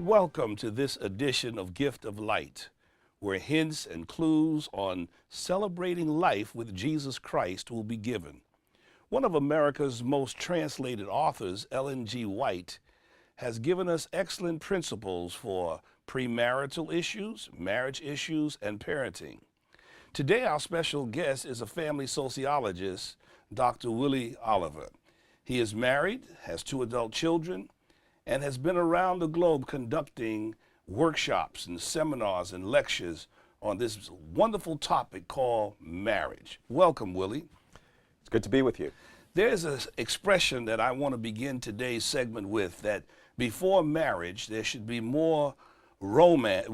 Welcome to this edition of Gift of Light, where hints and clues on celebrating life with Jesus Christ will be given. One of America's most translated authors, Ellen G. White, has given us excellent principles for premarital issues, marriage issues, and parenting. Today, our special guest is a family sociologist, Dr. Willie Oliver. He is married, has 2 adult children, and has been around the globe conducting workshops and seminars and lectures on this wonderful topic called marriage. Welcome, Willie. It's good to be with you. There's an expression that I want to begin today's segment with, that before marriage, there should be more romance,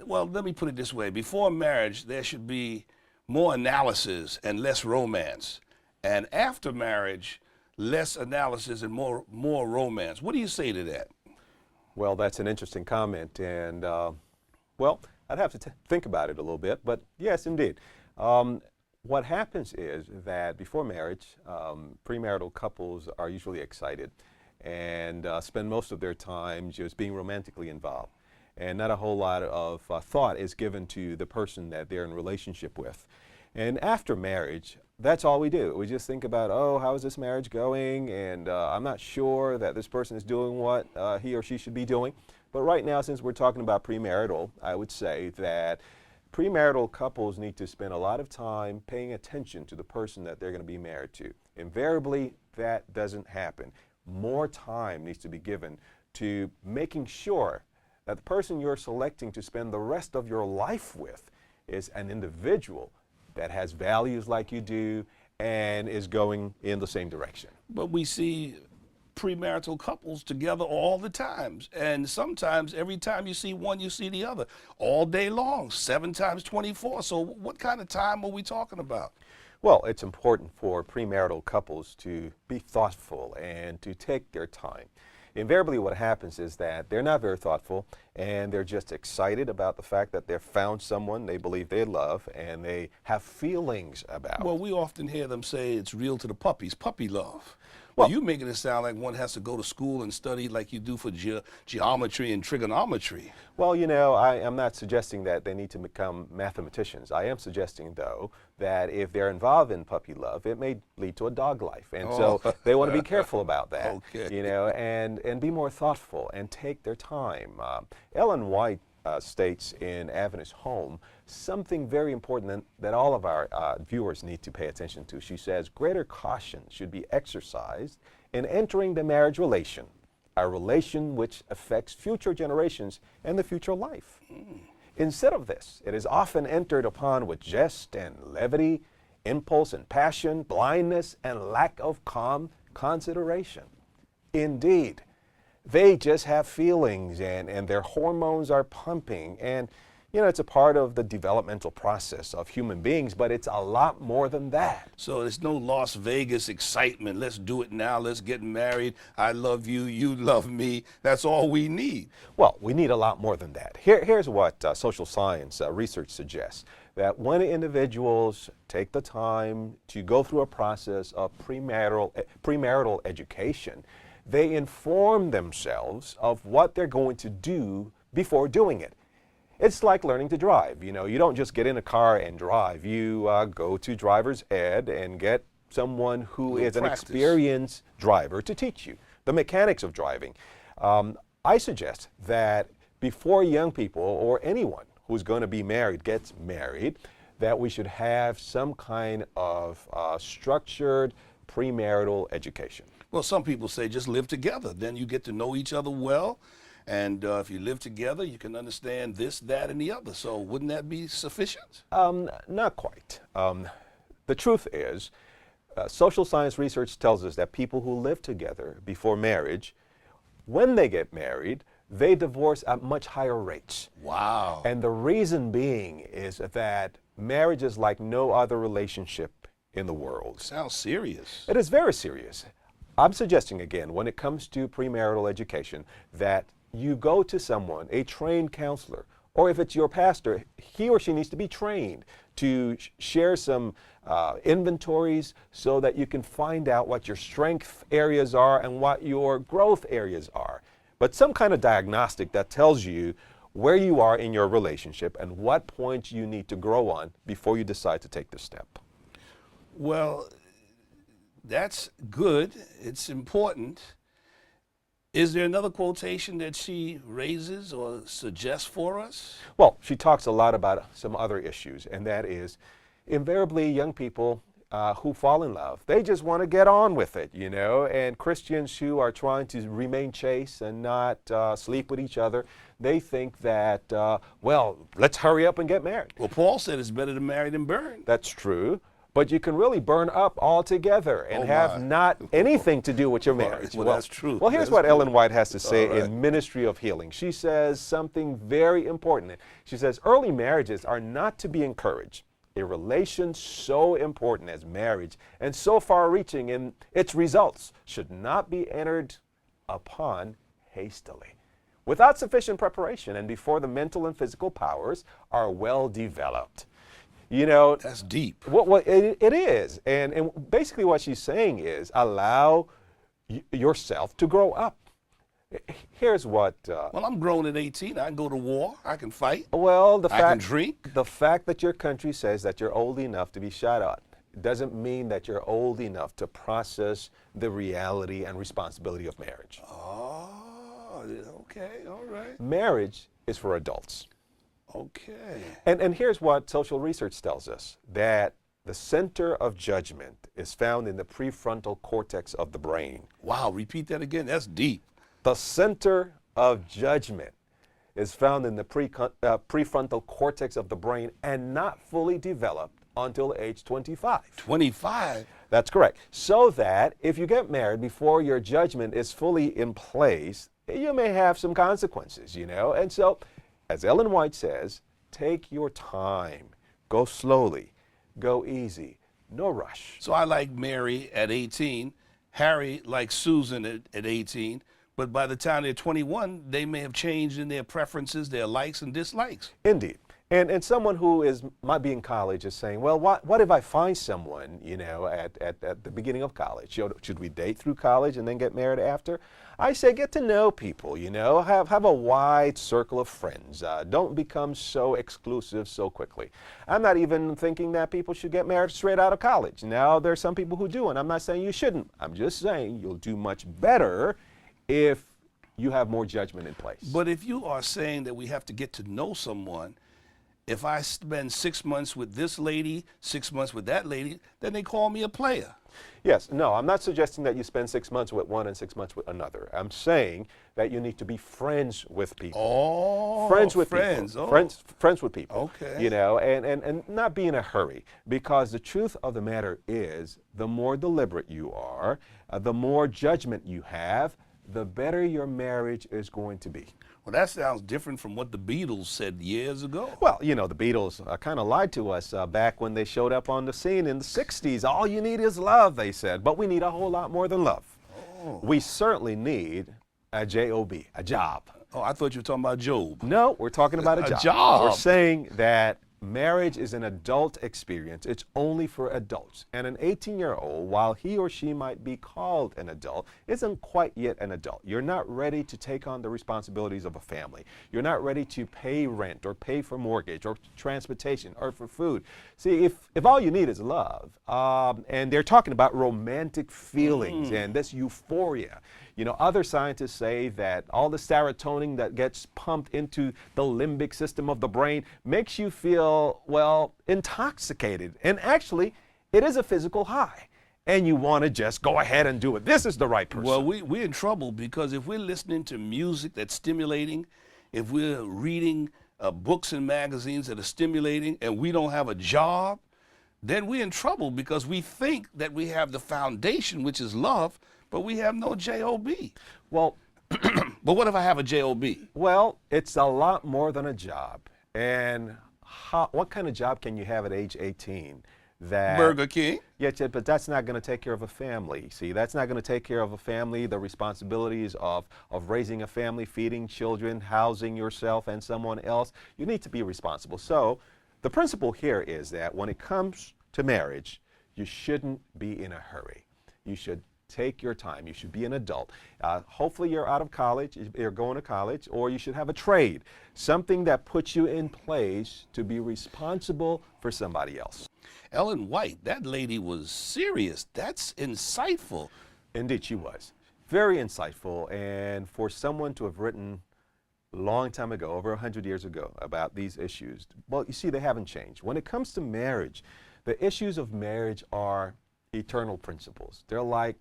let me put it this way. Before marriage, there should be more analysis and less romance. And after marriage, less analysis and more romance. What do you say to that? Well, that's an interesting comment, and I'd have to think about it a little bit, but yes, indeed. What happens is that before marriage, premarital couples are usually excited and spend most of their time just being romantically involved, and not a whole lot of thought is given to the person that they're in relationship with. And after marriage, that's all we do. We just think about, oh, how is this marriage going? And I'm not sure that this person is doing what he or she should be doing. But right now, since we're talking about premarital, I would say that premarital couples need to spend a lot of time paying attention to the person that they're going to be married to. Invariably, that doesn't happen. More time needs to be given to making sure that the person you're selecting to spend the rest of your life with is an individual that has values like you do and is going in the same direction. But we see premarital couples together all the time. And sometimes every time you see one, you see the other all day long, 7 times 24. So what kind of time are we talking about? Well, it's important for premarital couples to be thoughtful and to take their time. Invariably, what happens is that they're not very thoughtful, and they're just excited about the fact that they've found someone they believe they love and they have feelings about. Well, we often hear them say it's real to the puppies, puppy love. Well, you're making it sound like one has to go to school and study like you do for geometry and trigonometry. Well, you know, I am not suggesting that they need to become mathematicians. I am suggesting, though, that if they're involved in puppy love, it may lead to a dog life. And so they want to be careful about that, you know, and be more thoughtful and take their time. Ellen White states in Adventist Home something very important that all of our viewers need to pay attention to. She says, greater caution should be exercised in entering the marriage relation, a relation which affects future generations and the future life. Instead of this, it is often entered upon with jest and levity, impulse and passion, blindness and lack of calm consideration. Indeed, they just have feelings and their hormones are pumping, and you know, it's a part of the developmental process of human beings, but it's a lot more than that. So it's no Las Vegas excitement. Let's do it now. Let's get married. I love you. You love me. That's all we need. Well, we need a lot more than that. Here's what social science research suggests, that when individuals take the time to go through a process of premarital education, they inform themselves of what they're going to do before doing it. It's like learning to drive. You know, you don't just get in a car and drive. You go to driver's ed and get someone who is an experienced driver to teach you the mechanics of driving. I suggest that before young people or anyone who's going to be married gets married, that we should have some kind of structured premarital education. Well, some people say just live together. Then you get to know each other well. And if you live together, you can understand this, that, and the other. So wouldn't that be sufficient? Not quite. The truth is, social science research tells us that people who live together before marriage, when they get married, they divorce at much higher rates. Wow. And the reason being is that marriage is like no other relationship in the world. Sounds serious. It is very serious. I'm suggesting, again, when it comes to premarital education, that you go to someone, a trained counselor, or if it's your pastor, he or she needs to be trained to share some inventories so that you can find out what your strength areas are and what your growth areas are. but some kind of diagnostic that tells you where you are in your relationship and what points you need to grow on before you decide to take this step. Well, that's good. It's important. Is there another quotation that she raises or suggests for us? Well, she talks a lot about some other issues, and that is invariably young people who fall in love, they just want to get on with it, you know, and Christians who are trying to remain chaste and not sleep with each other, they think that, well, let's hurry up and get married. Well, Paul said it's better to marry than burn. That's true. But you can really burn up altogether and have not anything to do with your marriage. Well, that's true. Well, here's That's what true. Ellen White has to say All right. in Ministry of Healing. She says something very important. She says, early marriages are not to be encouraged. A relation so important as marriage and so far-reaching in its results should not be entered upon hastily, without sufficient preparation and before the mental and physical powers are well developed. You know, That's deep. well, it is. And basically what she's saying is allow yourself to grow up. Here's what. Well, I'm grown at 18. I can go to war. I can fight. Well, I can drink. the fact that your country says that you're old enough to be shot at doesn't mean that you're old enough to process the reality and responsibility of marriage. Oh, okay. All right. Marriage is for adults. Okay. And here's what social research tells us, that the center of judgment is found in the prefrontal cortex of the brain. Wow. Repeat that again. That's deep. The center of judgment is found in the prefrontal cortex of the brain and not fully developed until age 25. 25. That's correct. So that if you get married before your judgment is fully in place, you may have some consequences, you know. And so, as Ellen White says, take your time. Go slowly. Go easy. No rush. So I like Mary at 18. Harry likes Susan at 18. But by the time they're 21, they may have changed in their preferences, their likes and dislikes. Indeed. And someone who might be in college is saying, well, what if I find someone, you know, at the beginning of college? Should we date through college and then get married after? I say get to know people, you know, have a wide circle of friends. Don't become so exclusive so quickly. I'm not even thinking that people should get married straight out of college. Now, there's some people who do, and I'm not saying you shouldn't. I'm just saying you'll do much better if you have more judgment in place. But if you are saying that we have to get to know someone, if I spend 6 months with this lady, 6 months with that lady, then they call me a player. Yes, no, I'm not suggesting that you spend 6 months with one and 6 months with another. I'm saying that you need to be friends with people. Oh, Friends with friends. people. Oh. Friends with people. Okay. You know, and not be in a hurry, because the truth of the matter is the more deliberate you are, the more judgment you have, the better your marriage is going to be. Well, that sounds different from what the Beatles said years ago. Well, you know, the Beatles kind of lied to us back when they showed up on the scene in the 60s. All you need is love, they said, but we need a whole lot more than love. Oh. We certainly need a J-O-B, a job. Oh, I thought you were talking about Job. No, we're talking about a A job. job. We're saying that marriage is an adult experience. It's only for adults. And an 18-year-old, while he or she might be called an adult, isn't quite yet an adult. You're not ready to take on the responsibilities of a family. You're not ready to pay rent or pay for mortgage or transportation or for food. See, if all you need is love, and they're talking about romantic feelings and this euphoria. You know, other scientists say that all the serotonin that gets pumped into the limbic system of the brain makes you feel, well, intoxicated. And actually, it is a physical high. And you want to just go ahead and do it. This is the right person. Well, we're in trouble, because if we're listening to music that's stimulating, if we're reading books and magazines that are stimulating, and we don't have a job, then we're in trouble, because we think that we have the foundation, which is love, but we have no J-O-B. Well, But what if I have a J-O-B? well, it's a lot more than a job. And what kind of job can you have at age 18? Burger King. Yeah, but that's not going to take care of a family. See, that's not going to take care of a family, the responsibilities of raising a family, feeding children, housing yourself and someone else. You need to be responsible. So the principle here is that when it comes to marriage, you shouldn't be in a hurry. You should Take your time. You should be an adult. Hopefully you're out of college, you're going to college, or you should have a trade, something that puts you in place to be responsible for somebody else. Ellen White, that lady was serious. That's insightful. Indeed, she was. Very insightful, and for someone to have written a long time ago, over 100 years ago, about these issues, well, you see, they haven't changed. When it comes to marriage, the issues of marriage are eternal principles. They're like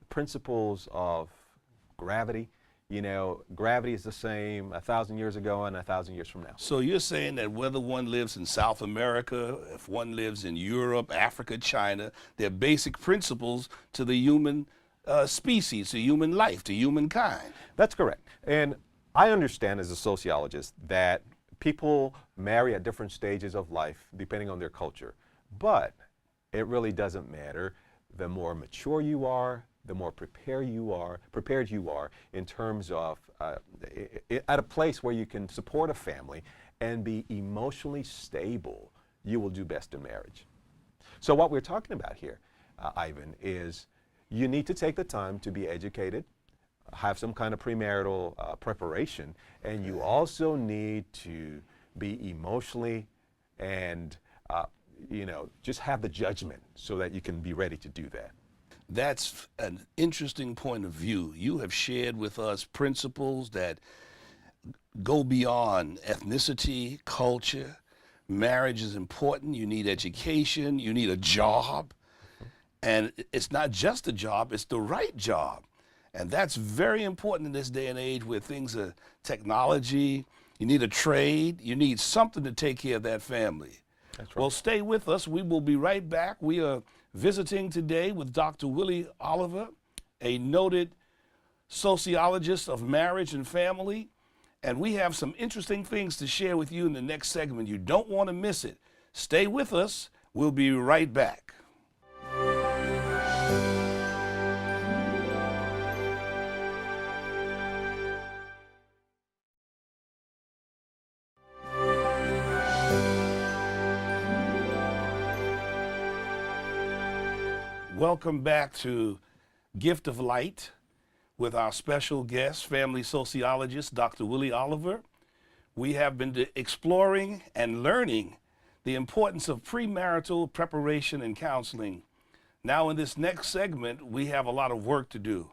principles of gravity. You know, gravity is the same 1,000 years ago and 1,000 years from now. So you're saying that whether one lives in South America, if one lives in Europe, Africa, China, they're basic principles to the human species, to human life, to humankind. That's correct. And I understand as a sociologist that people marry at different stages of life depending on their culture. But it really doesn't matter. The more mature you are, the more prepared you are in terms of at a place where you can support a family and be emotionally stable, you will do best in marriage. So what we're talking about here, Ivan, is you need to take the time to be educated, have some kind of premarital preparation, and you also need to be emotionally and just have the judgment so that you can be ready to do that. That's an interesting point of view. You have shared with us principles that go beyond ethnicity, culture. Marriage is important. You need education. You need a job. And it's not just a job, it's the right job. And that's very important in this day and age where things are technology. You need a trade. You need something to take care of that family. That's right. Well, stay with us. We will be right back. We are visiting today with Dr. Willie Oliver, a noted sociologist of marriage and family. And we have some interesting things to share with you in the next segment. You don't want to miss it. Stay with us. We'll be right back. Welcome back to Gift of Light with our special guest, family sociologist, Dr. Willie Oliver. We have been exploring and learning the importance of premarital preparation and counseling. Now in this next segment, we have a lot of work to do.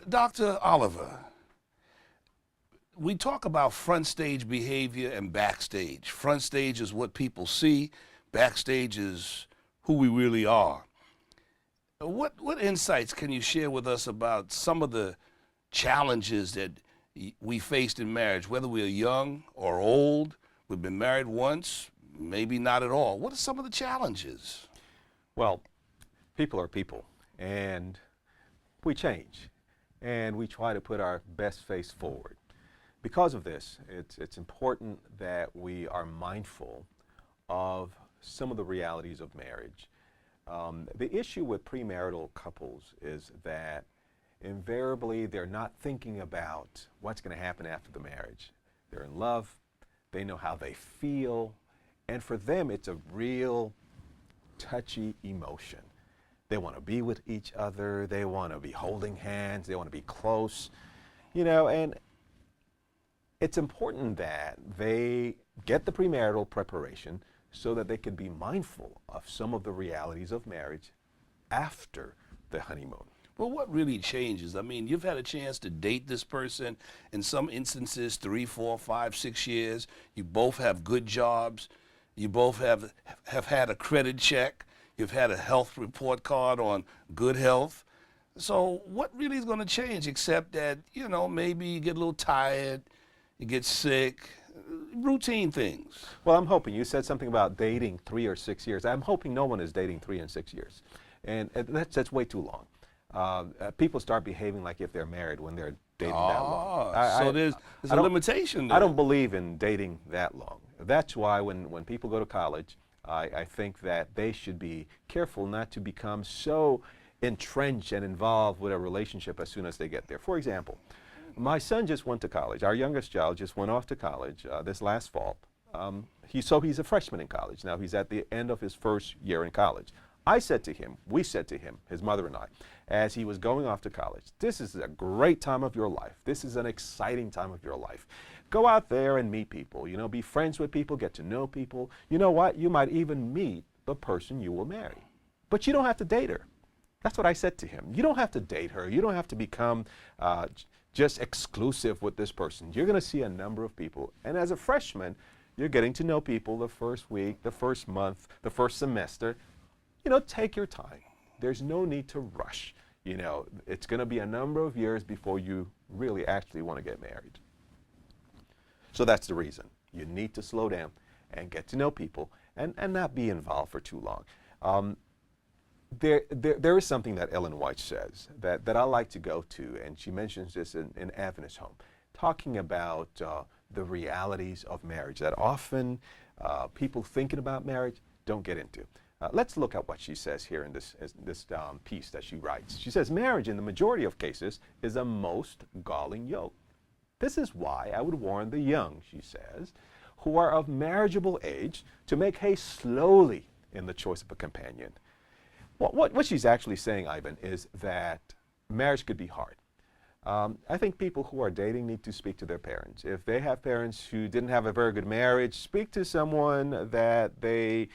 Dr. Oliver, we talk about front stage behavior and backstage. Front stage is what people see. Backstage is who we really are. What insights can you share with us about some of the challenges that we faced in marriage, whether we are young or old, we've been married once, maybe not at all? What are some of the challenges? Well, people are people, and we change, and we try to put our best face forward. Because of this, it's important that we are mindful of some of the realities of marriage. The issue with premarital couples is that invariably they're not thinking about what's going to happen after the marriage. They're in love, they know how they feel, and for them it's a real touchy emotion. They want to be with each other, they want to be holding hands, they want to be close, and it's important that they get the premarital preparation so that they can be mindful of some of the realities of marriage after the honeymoon. Well, what really changes? I mean, you've had a chance to date this person in some instances 3, 4, 5, 6 years. You both have good jobs. You both have had a credit check. You've had a health report card on good health. So what really is going to change except that, maybe you get a little tired, you get sick, routine things? Well, I'm hoping, you said something about dating 3 or 6 years. I'm hoping no one is dating 3 and 6 years. And that's way too long. People start behaving like if they're married when they're dating that long. So there's a limitation there. I don't believe in dating that long. That's why when people go to college, I think that they should be careful not to become so entrenched and involved with a relationship as soon as they get there. For example, my son just went to college. Our youngest child just went off to college this last fall. He's a freshman in college. Now he's at the end of his first year in college. I said to him, we said to him, his mother and I, as he was going off to college, this is a great time of your life. This is an exciting time of your life. Go out there and meet people, you know, be friends with people, get to know people. You know what? You might even meet the person you will marry. But you don't have to date her. That's what I said to him. You don't have to date her. You don't have to become just exclusive with this person. You're going to see a number of people. And as a freshman, you're getting to know people the first week, the first month, the first semester. You know, take your time. There's no need to rush. You know, it's going to be a number of years before you really actually want to get married. So that's the reason. You need to slow down and get to know people and not be involved for too long. There is something that Ellen White says that I like to go to, and she mentions this in Adventist Home, talking about the realities of marriage that often people thinking about marriage don't get into. Let's look at what she says here in this piece that she writes. She says, marriage in the majority of cases is a most galling yoke. This is why I would warn the young, she says, who are of marriageable age to make haste slowly in the choice of a companion. What she's actually saying, Ivan, is that marriage could be hard. I think people who are dating need to speak to their parents. If they have parents who didn't have a very good marriage, speak to someone that they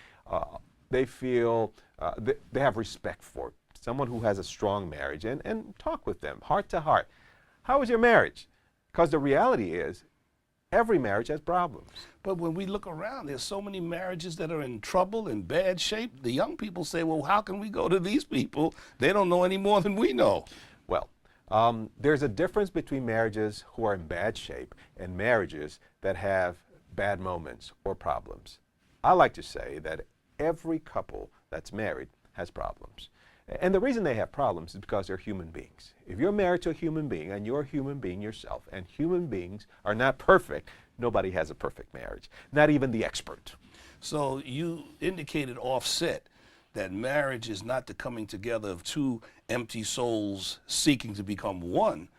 feel they have respect for, someone who has a strong marriage, and talk with them heart to heart. How was your marriage? Because the reality is, every marriage has problems. But when we look around, there's so many marriages that are in trouble, in bad shape. The young people say, well, how can we go to these people? They don't know any more than we know. Well, there's a difference between marriages who are in bad shape and marriages that have bad moments or problems. I like to say that every couple that's married has problems. And the reason they have problems is because they're human beings. If you're married to a human being and you're a human being yourself, and human beings are not perfect, nobody has a perfect marriage, not even the expert. So you indicated offset that marriage is not the coming together of two empty souls seeking to become one,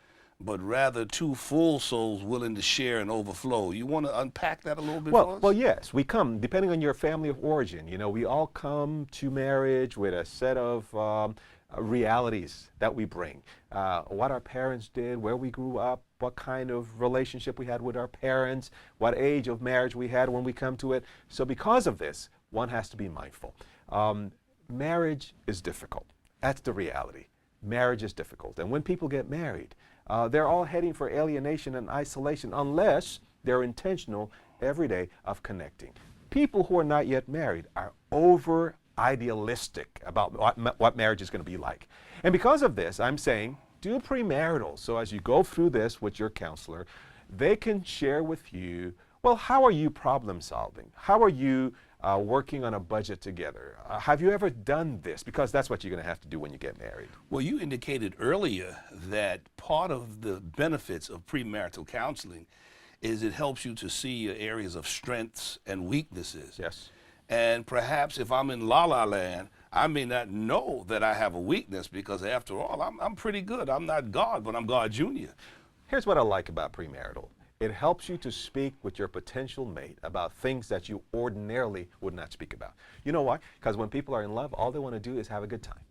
but rather two full souls willing to share and overflow. You want to unpack that a little bit for us? Well, yes. We come, depending on your family of origin, you know, we all come to marriage with a set of realities that we bring. What our parents did, where we grew up, what kind of relationship we had with our parents, what age of marriage we had when we come to it. So because of this, one has to be mindful. Marriage is difficult. That's the reality. Marriage is difficult. And when people get married, they're all heading for alienation and isolation unless they're intentional every day of connecting. People who are not yet married are over idealistic about what marriage is going to be like. And because of this, I'm saying do premarital. So as you go through this with your counselor, they can share with you, well, how are you problem solving? How are you working on a budget together? Have you ever done this? Because that's what you're going to have to do when you get married. Well, you indicated earlier that part of the benefits of premarital counseling is it helps you to see your areas of strengths and weaknesses. Yes. And perhaps if I'm in la-la land, I may not know that I have a weakness because after all, I'm pretty good. I'm not God, but I'm God Junior. Here's what I like about premarital. It helps you to speak with your potential mate about things that you ordinarily would not speak about. You know why? Because when people are in love, all they want to do is have a good time.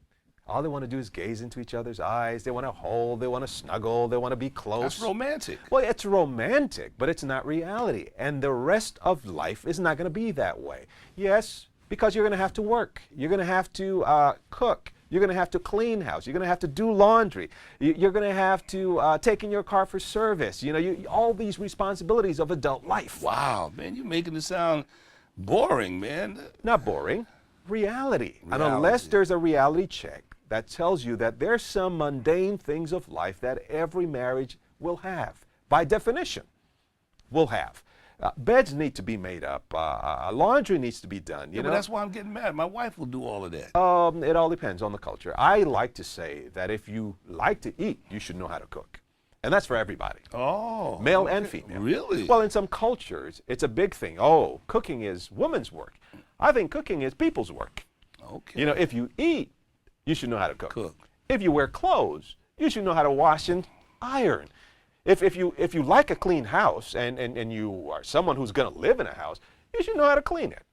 All they want to do is gaze into each other's eyes. They want to hold, they want to snuggle, they want to be close. That's romantic. Well, it's romantic, but it's not reality. And the rest of life is not going to be that way. Yes, because you're going to have to work. You're going to have to cook. You're going to have to clean house. You're going to have to do laundry. You're going to have to take in your car for service. You know, all these responsibilities of adult life. Wow, man, you're making it sound boring, man. Not boring. Reality. And unless there's a reality check that tells you that there's some mundane things of life that every marriage will have, by definition, will have. Beds need to be made up. Laundry needs to be done. You know? But that's why I'm getting mad. My wife will do all of that. It all depends on the culture. I like to say that if you like to eat, you should know how to cook. And that's for everybody. Oh. Male and female. Really? Well, in some cultures, it's a big thing. Oh, cooking is women's work. I think cooking is people's work. Okay. You know, if you eat, you should know how to cook. If you wear clothes, you should know how to wash and iron. If you like a clean house and you are someone who's going to live in a house, you should know how to clean it.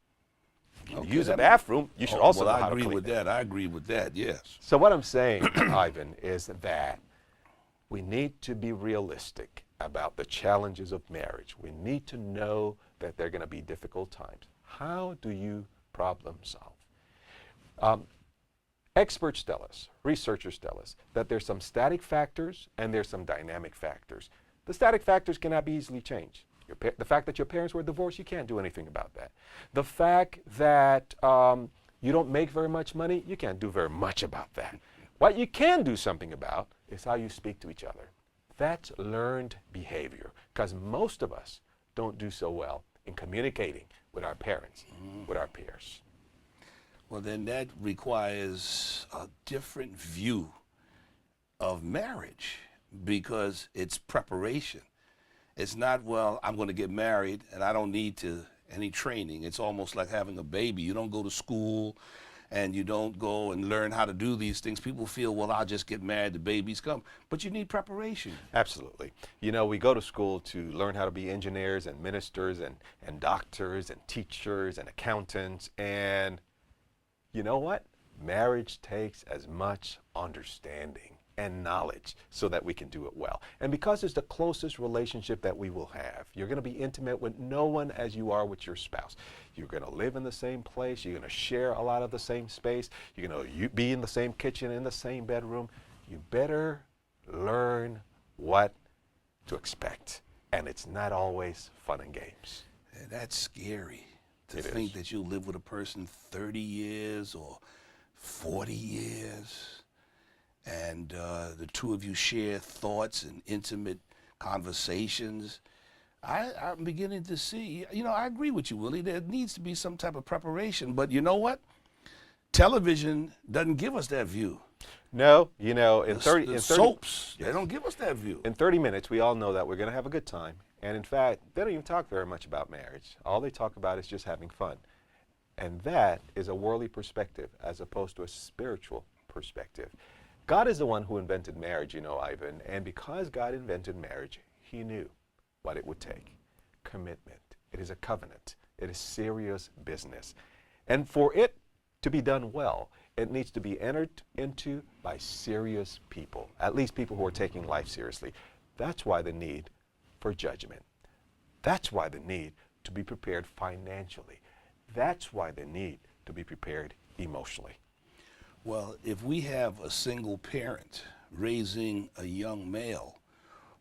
you Okay, use a that- bathroom, you should also well, know I how to agree clean with it. that. I agree with that, yes. So what I'm saying, Ivan, is that we need to be realistic about the challenges of marriage. We need to know that there are going to be difficult times. How do you problem solve? Experts tell us, researchers tell us, that there's some static factors and there's some dynamic factors. The static factors cannot be easily changed. The fact that your parents were divorced, you can't do anything about that. The fact that you don't make very much money, you can't do very much about that. What you can do something about is how you speak to each other. That's learned behavior, because most of us don't do so well in communicating with our parents, with our peers. Well, then that requires a different view of marriage because it's preparation. It's not, well, I'm going to get married and I don't need any training. It's almost like having a baby. You don't go to school and you don't go and learn how to do these things. People feel, well, I'll just get married, the babies come. But you need preparation. Absolutely. You know, we go to school to learn how to be engineers and ministers and doctors and teachers and accountants. And you know what? Marriage takes as much understanding and knowledge so that we can do it well. And because it's the closest relationship that we will have, you're going to be intimate with no one as you are with your spouse. You're going to live in the same place. You're going to share a lot of the same space. You're going to be in the same kitchen, in the same bedroom. You better learn what to expect. And it's not always fun and games. And that's scary to It think is. that you'll live with a person 30 years or 40 years. And the two of you share thoughts and intimate conversations. I'm beginning to see, I agree with you, Willie. There needs to be some type of preparation. But you know what? Television doesn't give us that view. No, you know, in 30 The soaps, yes. they don't give us that view. In 30 minutes, we all know that we're going to have a good time. And in fact, they don't even talk very much about marriage. All they talk about is just having fun. And that is a worldly perspective as opposed to a spiritual perspective. God is the one who invented marriage, you know, Ivan. And because God invented marriage, he knew what it would take. Commitment. It is a covenant. It is serious business. And for it to be done well, it needs to be entered into by serious people, at least people who are taking life seriously. That's why the need for judgment. That's why the need to be prepared financially. That's why the need to be prepared emotionally. Well, if we have a single parent raising a young male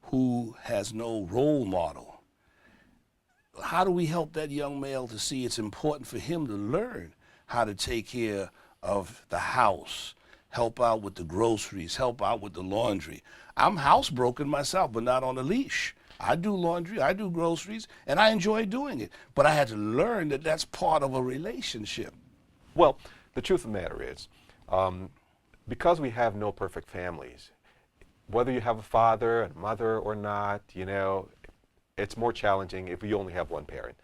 who has no role model, how do we help that young male to see it's important for him to learn how to take care of the house, help out with the groceries, help out with the laundry? I'm housebroken myself, but not on a leash. I do laundry, I do groceries, and I enjoy doing it. But I had to learn that that's part of a relationship. Well, the truth of the matter is, because we have no perfect families, whether you have a father and mother or not, you know, it's more challenging if you only have one parent.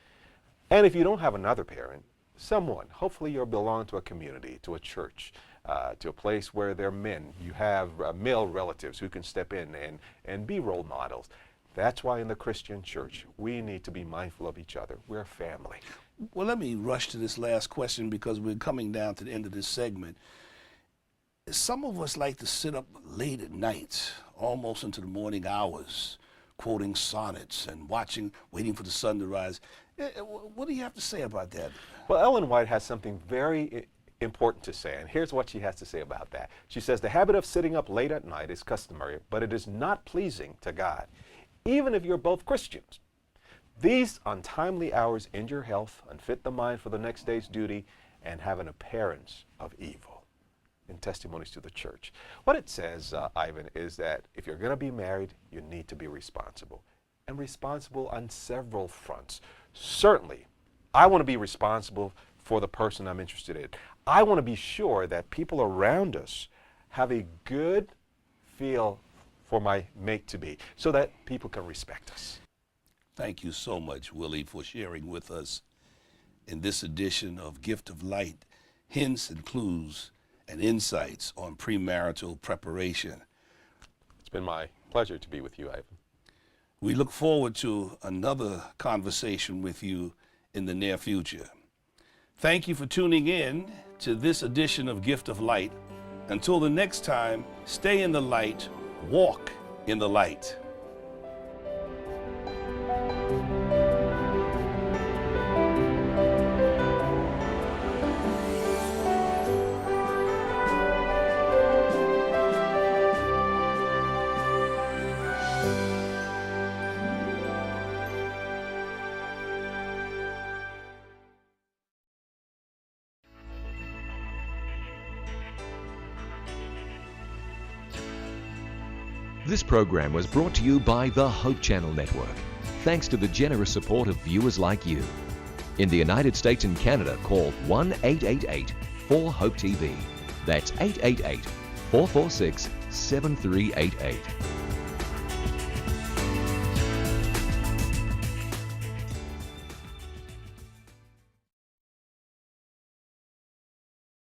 And if you don't have another parent, someone, hopefully you'll belong to a community, to a church, to a place where there are men. You have male relatives who can step in and be role models. That's why in the Christian church, we need to be mindful of each other. We're a family. Well, let me rush to this last question because we're coming down to the end of this segment. Some of us like to sit up late at night, almost into the morning hours, quoting sonnets and waiting for the sun to rise. What do you have to say about that? Well, Ellen White has something very important to say, and here's what she has to say about that. She says, the habit of sitting up late at night is customary, but it is not pleasing to God, even if you're both Christians. These untimely hours injure health, unfit the mind for the next day's duty, and have an appearance of evil. In Testimonies to the Church. What it says, Ivan, is that if you're going to be married, you need to be responsible. And responsible on several fronts. Certainly, I want to be responsible for the person I'm interested in. I want to be sure that people around us have a good feel for my mate-to-be so that people can respect us. Thank you so much, Willie, for sharing with us in this edition of Gift of Light, hints and clues and insights on premarital preparation. It's been my pleasure to be with you, Ivan. We look forward to another conversation with you in the near future. Thank you for tuning in to this edition of Gift of Light. Until the next time, stay in the light, walk in the light. This program was brought to you by the Hope Channel Network, thanks to the generous support of viewers like you. In the United States and Canada, call 1-888-4-HOPE-TV. That's 888-446-7388.